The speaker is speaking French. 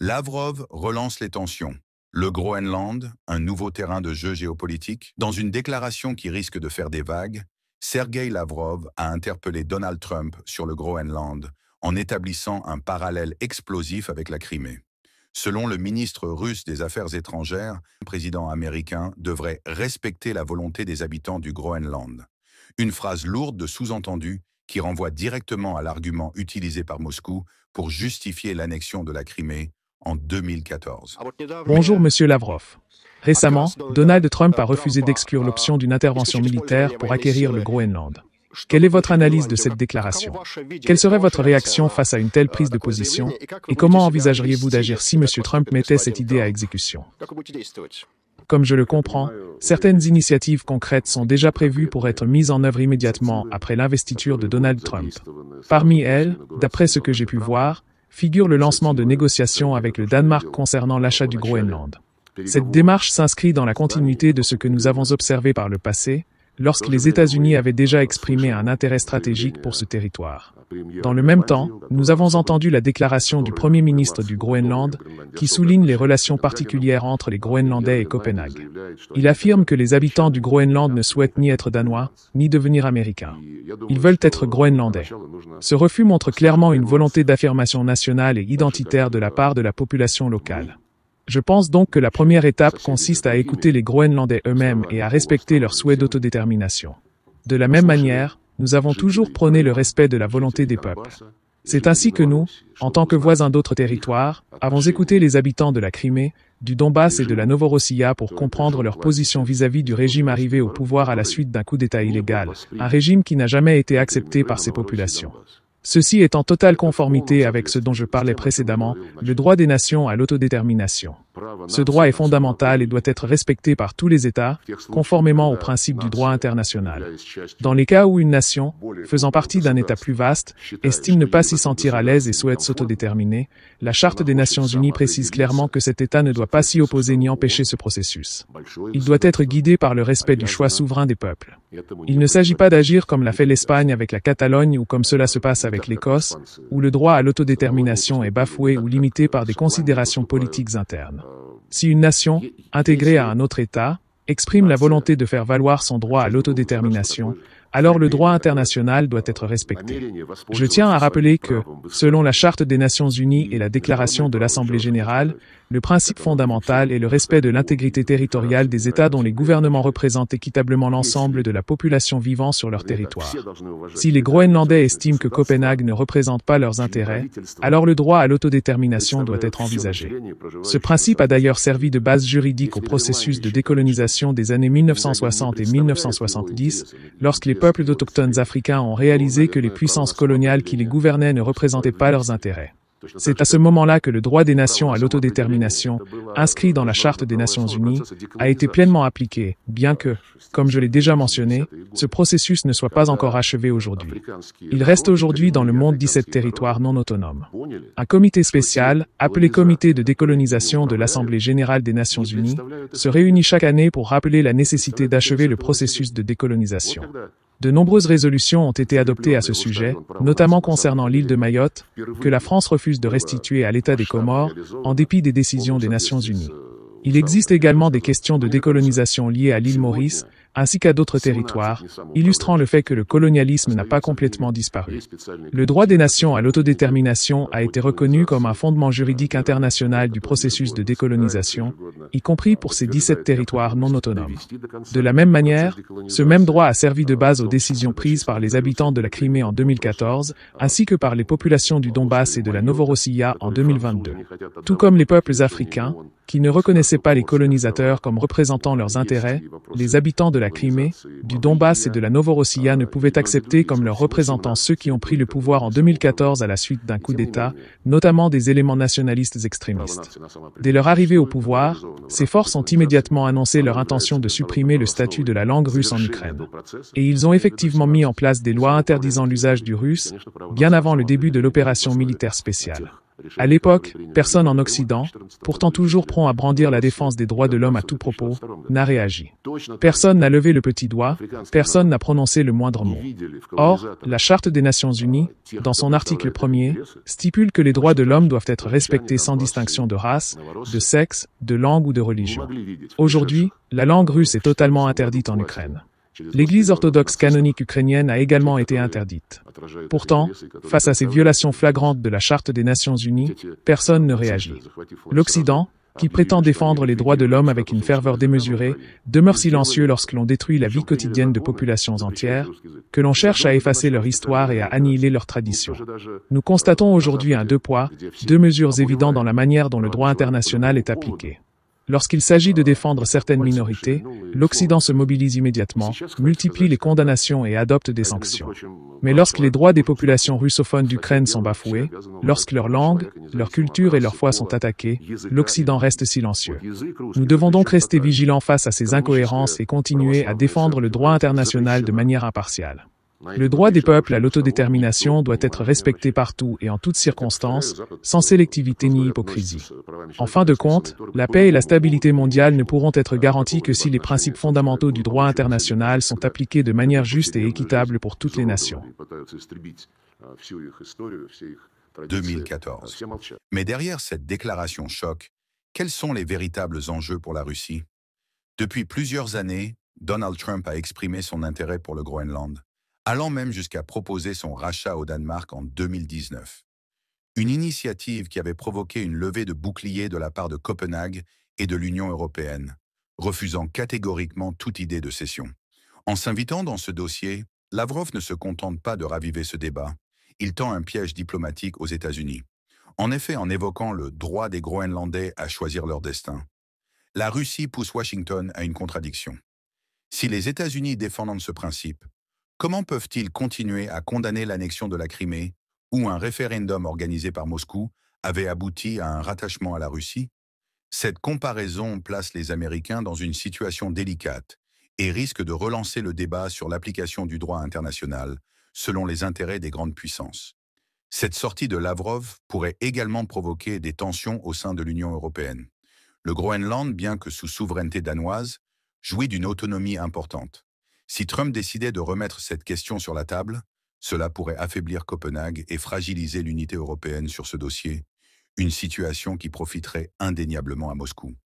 Lavrov relance les tensions. Le Groenland, un nouveau terrain de jeu géopolitique. Dans une déclaration qui risque de faire des vagues, Sergei Lavrov a interpellé Donald Trump sur le Groenland en établissant un parallèle explosif avec la Crimée. Selon le ministre russe des Affaires étrangères, le président américain devrait respecter la volonté des habitants du Groenland. Une phrase lourde de sous-entendu qui renvoie directement à l'argument utilisé par Moscou pour justifier l'annexion de la Crimée en 2014. Bonjour Monsieur Lavrov. Récemment, Donald Trump a refusé d'exclure l'option d'une intervention militaire pour acquérir le Groenland. Quelle est votre analyse de cette déclaration? Quelle serait votre réaction face à une telle prise de position? Et comment envisageriez-vous d'agir si M. Trump mettait cette idée à exécution? Comme je le comprends, certaines initiatives concrètes sont déjà prévues pour être mises en œuvre immédiatement après l'investiture de Donald Trump. Parmi elles, d'après ce que j'ai pu voir, figure le lancement de négociations avec le Danemark concernant l'achat du Groenland. Cette démarche s'inscrit dans la continuité de ce que nous avons observé par le passé, lorsque les États-Unis avaient déjà exprimé un intérêt stratégique pour ce territoire. Dans le même temps, nous avons entendu la déclaration du Premier ministre du Groenland, qui souligne les relations particulières entre les Groenlandais et Copenhague. Il affirme que les habitants du Groenland ne souhaitent ni être danois, ni devenir américains. Ils veulent être groenlandais. Ce refus montre clairement une volonté d'affirmation nationale et identitaire de la part de la population locale. Je pense donc que la première étape consiste à écouter les Groenlandais eux-mêmes et à respecter leur souhait d'autodétermination. De la même manière, nous avons toujours prôné le respect de la volonté des peuples. C'est ainsi que nous, en tant que voisins d'autres territoires, avons écouté les habitants de la Crimée, du Donbass et de la Novorossiya pour comprendre leur position vis-à-vis du régime arrivé au pouvoir à la suite d'un coup d'État illégal, un régime qui n'a jamais été accepté par ces populations. Ceci est en totale conformité avec ce dont je parlais précédemment, le droit des nations à l'autodétermination. Ce droit est fondamental et doit être respecté par tous les États, conformément aux principes du droit international. Dans les cas où une nation, faisant partie d'un État plus vaste, estime ne pas s'y sentir à l'aise et souhaite s'autodéterminer, la Charte des Nations Unies précise clairement que cet État ne doit pas s'y opposer ni empêcher ce processus. Il doit être guidé par le respect du choix souverain des peuples. Il ne s'agit pas d'agir comme l'a fait l'Espagne avec la Catalogne ou comme cela se passe avec l'Écosse, où le droit à l'autodétermination est bafoué ou limité par des considérations politiques internes. Si une nation, intégrée à un autre État, exprime la volonté de faire valoir son droit à l'autodétermination, alors le droit international doit être respecté. Je tiens à rappeler que, selon la Charte des Nations Unies et la Déclaration de l'Assemblée générale, le principe fondamental est le respect de l'intégrité territoriale des États dont les gouvernements représentent équitablement l'ensemble de la population vivant sur leur territoire. Si les Groenlandais estiment que Copenhague ne représente pas leurs intérêts, alors le droit à l'autodétermination doit être envisagé. Ce principe a d'ailleurs servi de base juridique au processus de décolonisation des années 1960 et 1970, lorsque les peuples autochtones africains ont réalisé que les puissances coloniales qui les gouvernaient ne représentaient pas leurs intérêts. C'est à ce moment-là que le droit des nations à l'autodétermination, inscrit dans la Charte des Nations Unies, a été pleinement appliqué, bien que, comme je l'ai déjà mentionné, ce processus ne soit pas encore achevé aujourd'hui. Il reste aujourd'hui dans le monde 17 territoires non autonomes. Un comité spécial, appelé Comité de décolonisation de l'Assemblée générale des Nations Unies, se réunit chaque année pour rappeler la nécessité d'achever le processus de décolonisation. De nombreuses résolutions ont été adoptées à ce sujet, notamment concernant l'île de Mayotte, que la France refuse de restituer à l'État des Comores, en dépit des décisions des Nations Unies. Il existe également des questions de décolonisation liées à l'île Maurice, ainsi qu'à d'autres territoires, illustrant le fait que le colonialisme n'a pas complètement disparu. Le droit des nations à l'autodétermination a été reconnu comme un fondement juridique international du processus de décolonisation, y compris pour ces 17 territoires non autonomes. De la même manière, ce même droit a servi de base aux décisions prises par les habitants de la Crimée en 2014, ainsi que par les populations du Donbass et de la Novorossiya en 2022. Tout comme les peuples africains, qui ne reconnaissaient pas les colonisateurs comme représentant leurs intérêts, les habitants de la Crimée, du Donbass et de la Novorossiya ne pouvaient accepter comme leurs représentants ceux qui ont pris le pouvoir en 2014 à la suite d'un coup d'État, notamment des éléments nationalistes extrémistes. Dès leur arrivée au pouvoir, ces forces ont immédiatement annoncé leur intention de supprimer le statut de la langue russe en Ukraine. Et ils ont effectivement mis en place des lois interdisant l'usage du russe, bien avant le début de l'opération militaire spéciale. À l'époque, personne en Occident, pourtant toujours prompt à brandir la défense des droits de l'homme à tout propos, n'a réagi. Personne n'a levé le petit doigt, personne n'a prononcé le moindre mot. Or, la Charte des Nations Unies, dans son article 1er, stipule que les droits de l'homme doivent être respectés sans distinction de race, de sexe, de langue ou de religion. Aujourd'hui, la langue russe est totalement interdite en Ukraine. L'Église orthodoxe canonique ukrainienne a également été interdite. Pourtant, face à ces violations flagrantes de la Charte des Nations Unies, personne ne réagit. L'Occident, qui prétend défendre les droits de l'homme avec une ferveur démesurée, demeure silencieux lorsque l'on détruit la vie quotidienne de populations entières, que l'on cherche à effacer leur histoire et à annihiler leurs traditions. Nous constatons aujourd'hui un deux poids, deux mesures évident dans la manière dont le droit international est appliqué. Lorsqu'il s'agit de défendre certaines minorités, l'Occident se mobilise immédiatement, multiplie les condamnations et adopte des sanctions. Mais lorsque les droits des populations russophones d'Ukraine sont bafoués, lorsque leur langue, leur culture et leur foi sont attaquées, l'Occident reste silencieux. Nous devons donc rester vigilants face à ces incohérences et continuer à défendre le droit international de manière impartiale. Le droit des peuples à l'autodétermination doit être respecté partout et en toutes circonstances, sans sélectivité ni hypocrisie. En fin de compte, la paix et la stabilité mondiale ne pourront être garanties que si les principes fondamentaux du droit international sont appliqués de manière juste et équitable pour toutes les nations. 2014. Mais derrière cette déclaration choc, quels sont les véritables enjeux pour la Russie? Depuis plusieurs années, Donald Trump a exprimé son intérêt pour le Groenland, allant même jusqu'à proposer son rachat au Danemark en 2019. Une initiative qui avait provoqué une levée de boucliers de la part de Copenhague et de l'Union européenne, refusant catégoriquement toute idée de cession. En s'invitant dans ce dossier, Lavrov ne se contente pas de raviver ce débat, il tend un piège diplomatique aux États-Unis. En effet, en évoquant le droit des Groenlandais à choisir leur destin, la Russie pousse Washington à une contradiction. Si les États-Unis défendent ce principe, comment peuvent-ils continuer à condamner l'annexion de la Crimée, où un référendum organisé par Moscou avait abouti à un rattachement à la Russie? Cette comparaison place les Américains dans une situation délicate et risque de relancer le débat sur l'application du droit international selon les intérêts des grandes puissances. Cette sortie de Lavrov pourrait également provoquer des tensions au sein de l'Union européenne. Le Groenland, bien que sous souveraineté danoise, jouit d'une autonomie importante. Si Trump décidait de remettre cette question sur la table, cela pourrait affaiblir Copenhague et fragiliser l'unité européenne sur ce dossier, une situation qui profiterait indéniablement à Moscou.